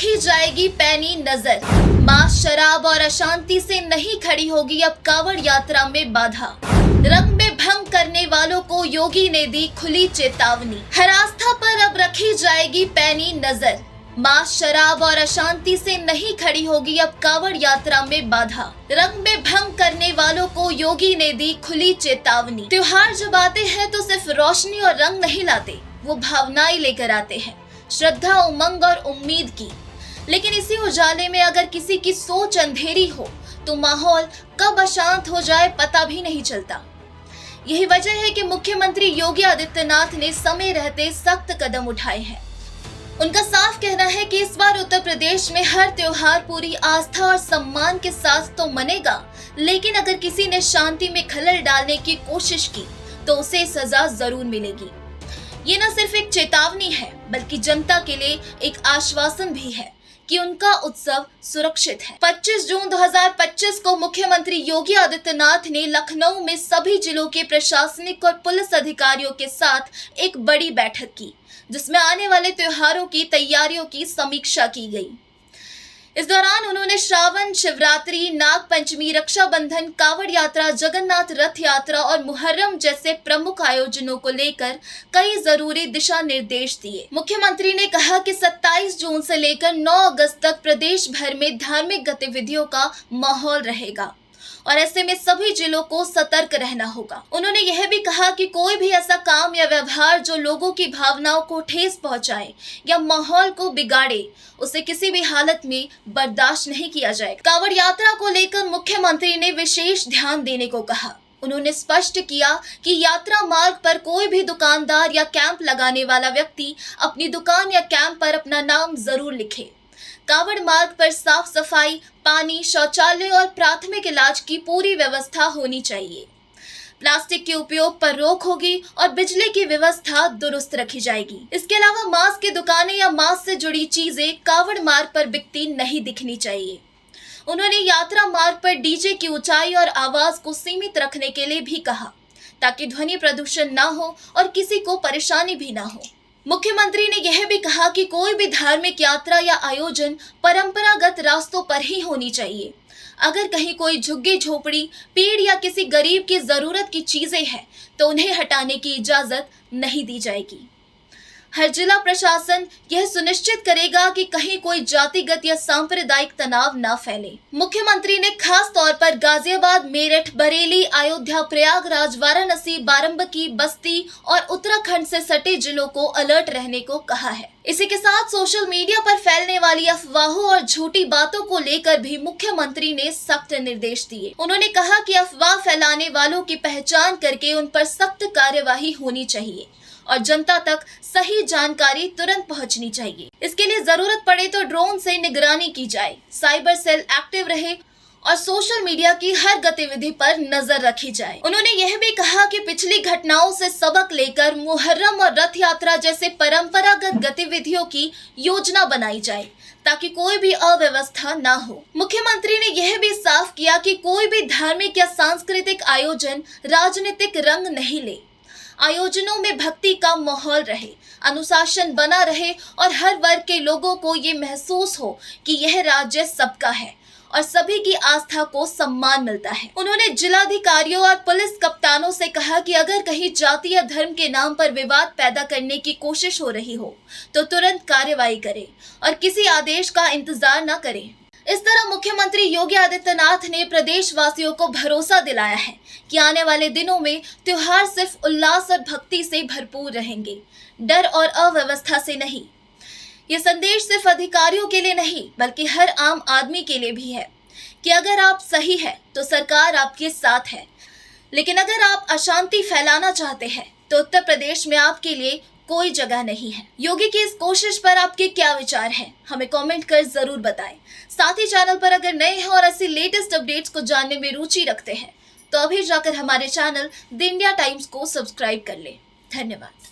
रखी जाएगी पैनी नजर। मां शराब और अशांति से नहीं खड़ी होगी अब कांवड़ यात्रा में बाधा। रंग में भंग करने वालों को योगी ने दी खुली चेतावनी। हर आस्था पर अब रखी जाएगी पैनी नजर। मां शराब और अशांति से नहीं खड़ी होगी अब कांवड़ यात्रा में बाधा। रंग में भंग करने वालों को योगी ने दी खुली चेतावनी। त्योहार जब आते हैं तो सिर्फ रोशनी और रंग नहीं लाते, वो भावनाएं लेकर आते हैं, श्रद्धा, उमंग और उम्मीद की। लेकिन इसी उजाले में अगर किसी की सोच अंधेरी हो तो माहौल कब अशांत हो जाए पता भी नहीं चलता। यही वजह है कि मुख्यमंत्री योगी आदित्यनाथ ने समय रहते सख्त कदम उठाए हैं। उनका साफ कहना है कि इस बार उत्तर प्रदेश में हर त्योहार पूरी आस्था और सम्मान के साथ तो मनेगा, लेकिन अगर किसी ने शांति में खलल डालने की कोशिश की तो उसे सजा जरूर मिलेगी। ये न सिर्फ एक चेतावनी है बल्कि जनता के लिए एक आश्वासन भी है कि उनका उत्सव सुरक्षित है। 25 जून 2025 को मुख्यमंत्री योगी आदित्यनाथ ने लखनऊ में सभी जिलों के प्रशासनिक और पुलिस अधिकारियों के साथ एक बड़ी बैठक की, जिसमें आने वाले त्योहारों की तैयारियों की समीक्षा की गई। इस दौरान उन्होंने श्रावण, शिवरात्रि, नाग पंचमी, रक्षाबंधन, कांवड़ यात्रा, जगन्नाथ रथ यात्रा और मुहर्रम जैसे प्रमुख आयोजनों को लेकर कई जरूरी दिशा निर्देश दिए। मुख्यमंत्री ने कहा कि 27 जून से लेकर 9 अगस्त तक प्रदेश भर में धार्मिक गतिविधियों का माहौल रहेगा और ऐसे में सभी जिलों को सतर्क रहना होगा। उन्होंने यह भी कहा कि कोई भी ऐसा काम या व्यवहार जो लोगों की भावनाओं को ठेस पहुंचाए या माहौल को बिगाड़े, उसे किसी भी हालत में बर्दाश्त नहीं किया जाएगा। कांवड़ यात्रा को लेकर मुख्यमंत्री ने विशेष ध्यान देने को कहा। उन्होंने स्पष्ट किया कि यात्रा मार्ग पर कोई भी दुकानदार या कैंप लगाने वाला व्यक्ति अपनी दुकान या कैंप पर अपना नाम जरूर लिखे। कांवड़ मार्ग पर साफ सफाई, पानी, शौचालय और प्राथमिक इलाज की पूरी व्यवस्था होनी चाहिए। प्लास्टिक के उपयोग पर रोक होगी और बिजली की व्यवस्था दुरुस्त रखी जाएगी। इसके अलावा मांस की दुकानें या मांस से जुड़ी चीजें कांवड़ मार्ग पर बिकती नहीं दिखनी चाहिए। उन्होंने यात्रा मार्ग पर डीजे की ऊंचाई और आवाज को सीमित रखने के लिए भी कहा, ताकि ध्वनि प्रदूषण ना हो और किसी को परेशानी भी ना हो। मुख्यमंत्री ने यह भी कहा कि कोई भी धार्मिक यात्रा या आयोजन परंपरागत रास्तों पर ही होनी चाहिए। अगर कहीं कोई झुग्गी झोपड़ी, पेड़ या किसी गरीब की जरूरत की चीजें हैं तो उन्हें हटाने की इजाजत नहीं दी जाएगी। हर जिला प्रशासन यह सुनिश्चित करेगा कि कहीं कोई जातिगत या सांप्रदायिक तनाव न फैले। मुख्यमंत्री ने खास तौर पर गाजियाबाद, मेरठ, बरेली, अयोध्या, प्रयागराज, वाराणसी, बाराबंकी, बस्ती और उत्तराखंड से सटे जिलों को अलर्ट रहने को कहा है। इसी के साथ सोशल मीडिया पर फैलने वाली अफवाहों और झूठी बातों को लेकर भी मुख्यमंत्री ने सख्त निर्देश दिए। उन्होंने कहा कि अफवाह फैलाने वालों की पहचान करके उन पर सख्त कार्यवाही होनी चाहिए और जनता तक सही जानकारी तुरंत पहुंचनी चाहिए। इसके लिए जरूरत पड़े तो ड्रोन से निगरानी की जाए, साइबर सेल एक्टिव रहे और सोशल मीडिया की हर गतिविधि पर नजर रखी जाए। उन्होंने यह भी कहा कि पिछली घटनाओं से सबक लेकर मुहर्रम और रथ यात्रा जैसे परंपरागत गतिविधियों की योजना बनाई जाए ताकि कोई भी अव्यवस्था ना हो। मुख्यमंत्री ने यह भी साफ किया कि कोई भी धार्मिक या सांस्कृतिक आयोजन राजनीतिक रंग नहीं ले। आयोजनों में भक्ति का माहौल रहे, अनुशासन बना रहे और हर वर्ग के लोगों को ये महसूस हो कि यह राज्य सबका है और सभी की आस्था को सम्मान मिलता है। उन्होंने जिलाधिकारियों और पुलिस कप्तानों से कहा कि अगर कहीं जाति या धर्म के नाम पर विवाद पैदा करने की कोशिश हो रही हो तो तुरंत कार्रवाई करें और किसी आदेश का इंतजार न करें। इस तरह मुख्यमंत्री योगी आदित्यनाथ ने प्रदेशवासियों को भरोसा दिलाया है कि आने वाले दिनों में त्योहार सिर्फ उल्लास और भक्ति से भरपूर रहेंगे, डर और अव्यवस्था से नहीं। ये संदेश सिर्फ अधिकारियों के लिए नहीं बल्कि हर आम आदमी के लिए भी है कि अगर आप सही है तो सरकार आपके साथ है, लेकिन अगर आप अशांति फैलाना चाहते हैं तो उत्तर प्रदेश में आपके लिए कोई जगह नहीं है। योगी की इस कोशिश पर आपके क्या विचार हैं? हमें कमेंट कर जरूर बताएं। साथ ही चैनल पर अगर नए हैं और ऐसी लेटेस्ट अपडेट्स को जानने में रुचि रखते हैं तो अभी जाकर हमारे चैनल द इंडिया टाइम्स को सब्सक्राइब कर लें। धन्यवाद।